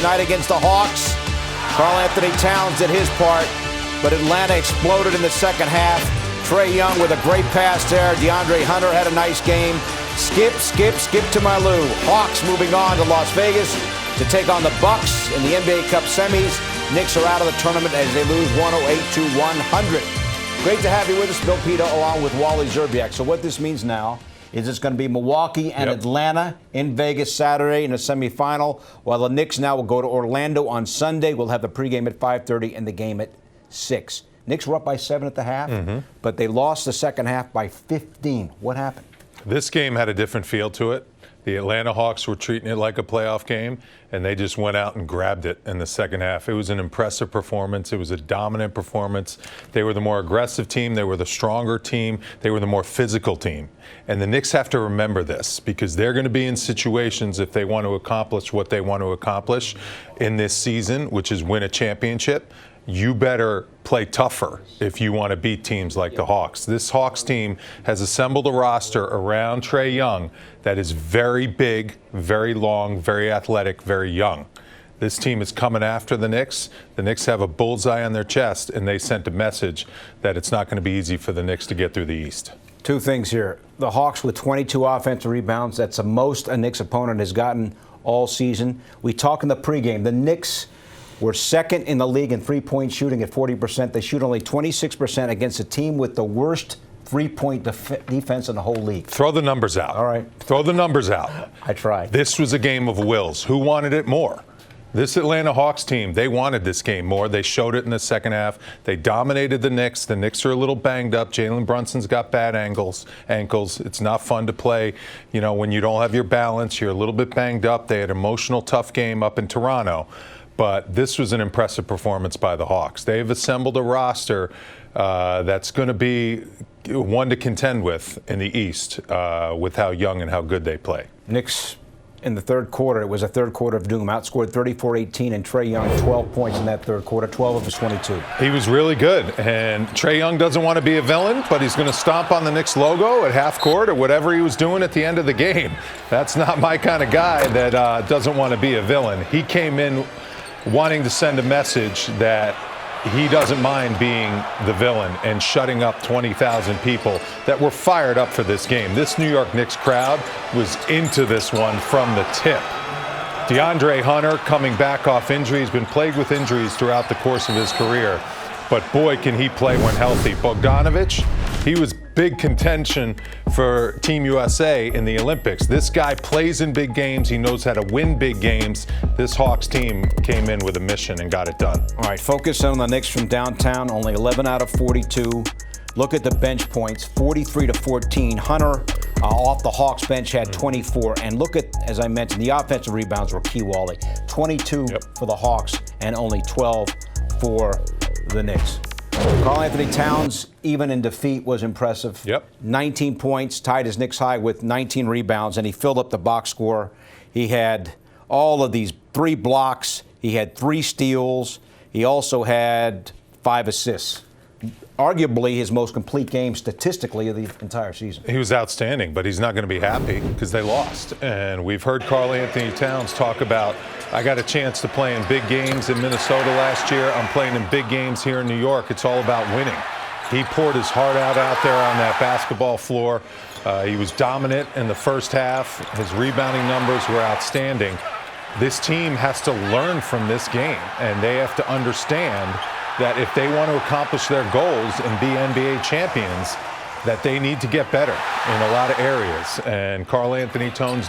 tonight against the Hawks. Karl Anthony Towns did his part, but Atlanta exploded in the second half. Trae Young with a great pass there. DeAndre Hunter had a nice game. Skip to my Lou. Hawks moving on to Las Vegas to take on the Bucks in the NBA Cup semis. Knicks are out of the tournament as they lose 108-100. Great to have you with us, Bill Pito, along with Wally Zerbiak. So what this means now is it's going to be Milwaukee and Atlanta in Vegas Saturday in a semifinal, while the Knicks now will go to Orlando on Sunday. We'll have the pregame at 5:30 and the game at 6. Knicks were up by 7 at the half, but they lost the second half by 15. What happened? This game had a different feel to it. The Atlanta Hawks were treating it like a playoff game, and they just went out and grabbed it in the second half. It was an impressive performance. It was a dominant performance. They were the more aggressive team. They were the stronger team. They were the more physical team. And the Knicks have to remember this, because they're going to be in situations, if they want to accomplish what they want to accomplish in this season, which is win a championship, you better play tougher if you want to beat teams like the Hawks. This Hawks team has assembled a roster around Trae Young that is very big, very long, very athletic, very young. This team is coming after the Knicks. The Knicks have a bullseye on their chest, and they sent a message that it's not going to be easy for the Knicks to get through the East. Two things here. The Hawks with 22 offensive rebounds. That's the most a Knicks opponent has gotten all season. We talk in the pregame. The Knicks were second in the league in three-point shooting at 40%. They shoot only 26% against a team with the worst three-point defense in the whole league. Throw the numbers out. All right. Throw the numbers out. I tried. This was a game of wills. Who wanted it more? This Atlanta Hawks team, they wanted this game more. They showed it in the second half. They dominated the Knicks. The Knicks are a little banged up. Jalen Brunson's got bad ankles. It's not fun to play, when you don't have your balance. You're a little bit banged up. They had an emotional, tough game up in Toronto. But this was an impressive performance by the Hawks. They've assembled a roster that's going to be one to contend with in the East with how young and how good they play. Knicks in the third quarter, it was a third quarter of doom, outscored 34-18, and Trae Young 12 points in that third quarter, 12 of his 22. He was really good, and Trae Young doesn't want to be a villain, but he's going to stomp on the Knicks logo at half court or whatever he was doing at the end of the game. That's not my kind of guy that doesn't want to be a villain. He came in wanting to send a message that he doesn't mind being the villain and shutting up 20,000 people that were fired up for this game. This New York Knicks crowd was into this one from the tip. DeAndre Hunter coming back off injury. He's been plagued with injuries throughout the course of his career, but boy, can he play when healthy. Bogdanović, he was big contention for Team USA in the Olympics. This guy plays in big games. He knows how to win big games. This Hawks team came in with a mission and got it done. All right, focus on the Knicks from downtown. Only 11 out of 42. Look at the bench points, 43-14. Hunter off the Hawks bench had 24. And look at, as I mentioned, the offensive rebounds were key, Wally. 22 for the Hawks and only 12 for the Knicks. Karl Anthony Towns, even in defeat, was impressive. 19 points, tied his Knicks high with 19 rebounds, and he filled up the box score. He had all of these 3 blocks. He had 3 steals. He also had 5 assists. Arguably his most complete game statistically of the entire season. He was outstanding, but he's not going to be happy because they lost. And we've heard Karl Anthony Towns talk about, I got a chance to play in big games in Minnesota last year. I'm playing in big games here in New York. It's all about winning. He poured his heart out there on that basketball floor. He was dominant in the first half. His rebounding numbers were outstanding. This team has to learn from this game, and they have to understand that if they want to accomplish their goals and be NBA champions, that they need to get better in a lot of areas. And Karl Anthony Towns,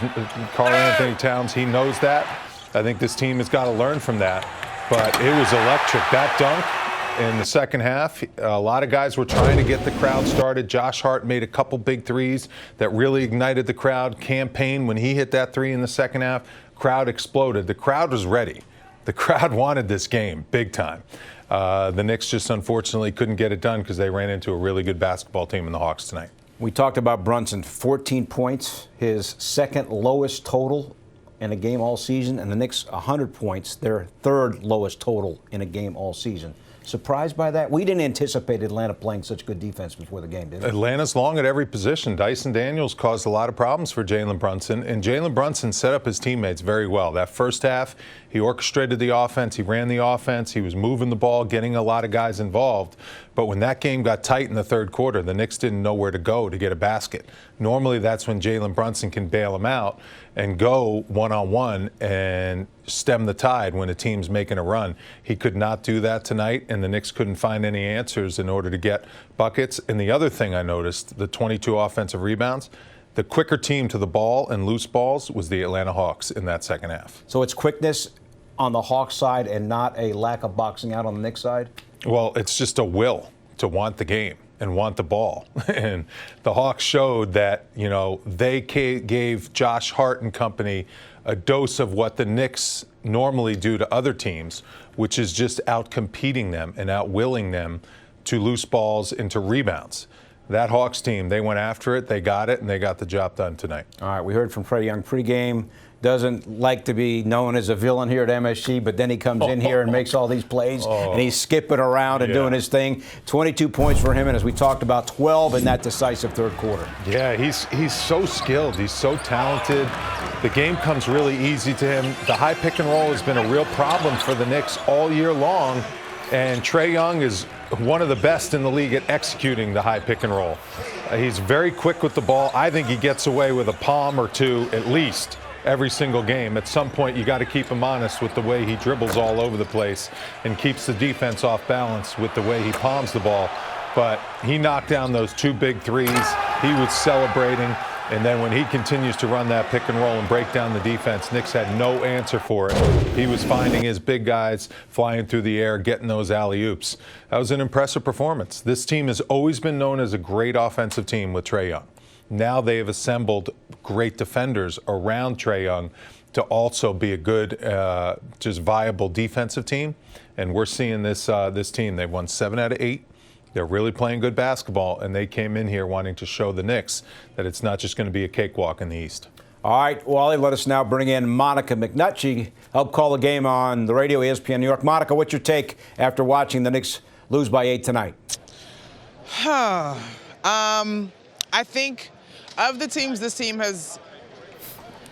he knows that. I think this team has got to learn from that. But it was electric. That dunk in the second half, a lot of guys were trying to get the crowd started. Josh Hart made a couple big threes that really ignited the crowd. Campaign, when he hit that 3 in the second half, crowd exploded. The crowd was ready. The crowd wanted this game big time. The Knicks just unfortunately couldn't get it done because they ran into a really good basketball team in the Hawks tonight. We talked about Brunson, 14 points, his second lowest total in a game all season, and the Knicks 100 points, their third lowest total in a game all season. Surprised by that? We didn't anticipate Atlanta playing such good defense before the game, did we? Atlanta's long at every position. Dyson Daniels caused a lot of problems for Jalen Brunson, and Jalen Brunson set up his teammates very well. That first half, he orchestrated the offense, he ran the offense, he was moving the ball, getting a lot of guys involved. But when that game got tight in the third quarter, the Knicks didn't know where to go to get a basket. Normally, that's when Jalen Brunson can bail them out and go one-on-one and stem the tide when a team's making a run. He could not do that tonight, and the Knicks couldn't find any answers in order to get buckets. And the other thing I noticed, the 22 offensive rebounds, the quicker team to the ball and loose balls was the Atlanta Hawks in that second half. So it's quickness on the Hawks side and not a lack of boxing out on the Knicks side? Well, it's just a will to want the game and want the ball. And the Hawks showed that, you know, they gave Josh Hart and company a dose of what the Knicks normally do to other teams, which is just out-competing them and out-willing them to loose balls into rebounds. That Hawks team, they went after it, they got it, and they got the job done tonight. All right, we heard from Trae Young pregame. Doesn't like to be known as a villain here at MSG, but then he comes in here and makes all these plays, and he's skipping around and doing his thing. 22 points for him, and as we talked about, 12 in that decisive third quarter. Yeah, he's so skilled. He's so talented. The game comes really easy to him. The high pick and roll has been a real problem for the Knicks all year long, and Trae Young is one of the best in the league at executing the high pick and roll. He's very quick with the ball. I think he gets away with a palm or two at least every single game. At some point, you got to keep him honest with the way he dribbles all over the place and keeps the defense off balance with the way he palms the ball. But he knocked down those two big threes. He was celebrating. And then when he continues to run that pick and roll and break down the defense, Knicks had no answer for it. He was finding his big guys flying through the air, getting those alley-oops. That was an impressive performance. This team has always been known as a great offensive team with Trae Young. Now they have assembled great defenders around Trae Young to also be a good, just viable defensive team. And we're seeing this team. They've won 7 out of 8. They're really playing good basketball, and they came in here wanting to show the Knicks that it's not just going to be a cakewalk in the East. All right, Wally, let us now bring in Monica McNutt. She helped call the game on the radio, ESPN New York. Monica, what's your take after watching the Knicks lose by 8 tonight? I think of the teams this team has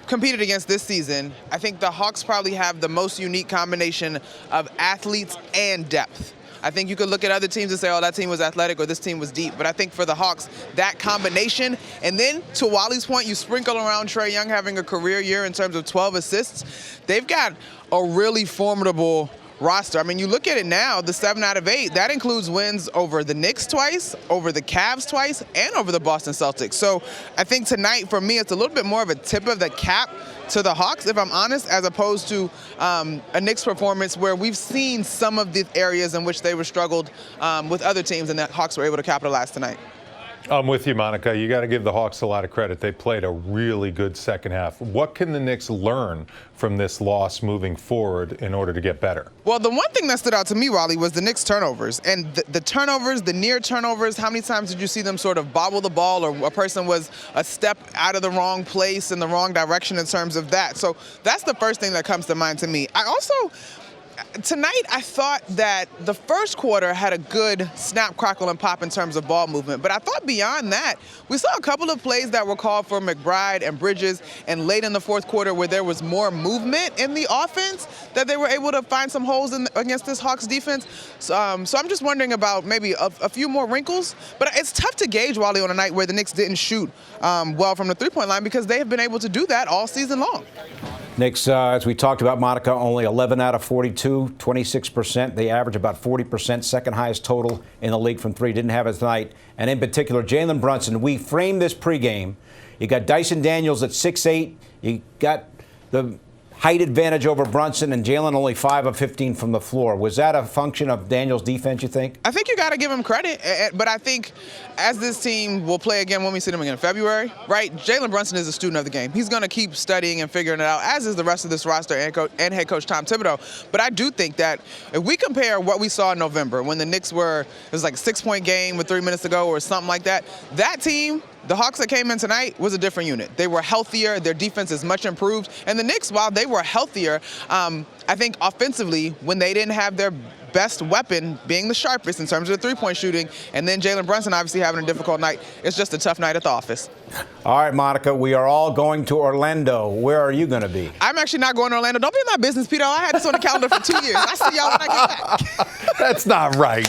competed against this season, I think the Hawks probably have the most unique combination of athletes and depth. I think you could look at other teams and say, oh, that team was athletic or this team was deep. But I think for the Hawks, that combination, and then to Wally's point, you sprinkle around Trae Young having a career year in terms of 12 assists. They've got a really formidable roster. I mean, you look at it now, the 7 out of 8, that includes wins over the Knicks twice, over the Cavs twice, and over the Boston Celtics. So I think tonight, for me, it's a little bit more of a tip of the cap to the Hawks, if I'm honest, as opposed to a Knicks performance where we've seen some of the areas in which they were struggled with other teams and that Hawks were able to capitalize tonight. I'm with you, Monica. You got to give the Hawks a lot of credit. They played a really good second half. What can the Knicks learn from this loss moving forward in order to get better? Well, the one thing that stood out to me, Raleigh, was the Knicks turnovers. And the turnovers, the near turnovers, how many times did you see them sort of bobble the ball or a person was a step out of the wrong place in the wrong direction in terms of that? So that's the first thing that comes to mind to me. Tonight, I thought that the first quarter had a good snap, crackle, and pop in terms of ball movement. But I thought beyond that, we saw a couple of plays that were called for McBride and Bridges, and late in the fourth quarter where there was more movement in the offense, that they were able to find some holes against this Hawks defense. So I'm just wondering about maybe a few more wrinkles. But it's tough to gauge, Wally, on a night where the Knicks didn't shoot well from the three-point line because they have been able to do that all season long. Knicks, as we talked about, Monica, only 11 out of 42, 26%. They average about 40%, second highest total in the league from three. Didn't have it tonight. And in particular, Jalen Brunson. We framed this pregame. You got Dyson Daniels at 6'8". You got the height advantage over Brunson, and Jalen only 5 of 15 from the floor. Was that a function of Daniels' defense, you think? I think you got to give him credit, but I think as this team will play again when we see them again in February, right, Jalen Brunson is a student of the game. He's going to keep studying and figuring it out, as is the rest of this roster and head coach Tom Thibodeau. But I do think that if we compare what we saw in November when the Knicks it was like a 6-point game with 3 minutes to go or something like that, that team, the Hawks that came in tonight, was a different unit. They were healthier. Their defense is much improved. And the Knicks, while they were healthier, I think offensively, when they didn't have their best weapon being the sharpest in terms of the three-point shooting, and then Jalen Brunson obviously having a difficult night. It's just a tough night at the office. All right, Monica, we are all going to Orlando. Where are you going to be? I'm actually not going to Orlando. Don't be in my business, Peter. I had this on the calendar for 2 years. I'll see y'all when I get back. That's not right.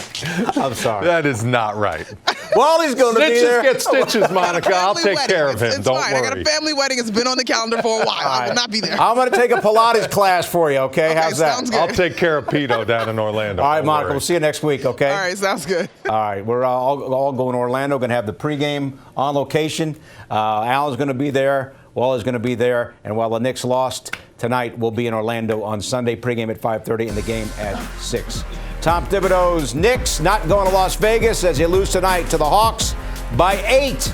I'm sorry. That is not right. Well, he's going to be there. Stitches get stitches, Monica. I'll take care of him. It's Don't fine. worry. I got a family wedding. It's been on the calendar for a while. I will not be there. I'm going to take a Pilates class for you, okay? How's that? Sounds good. I'll take care of Pito down in Orlando. All right, Don't Monica, worry. we'll see you next week, okay? All right, sounds good. All right, we're all going to Orlando. Going to have the pregame on location. Alan's going to be there. Waller's going to be there. And while the Knicks lost tonight, we'll be in Orlando on Sunday. Pregame at 5:30 and the game at 6. Tom Thibodeau's Knicks not going to Las Vegas as they lose tonight to the Hawks by 8.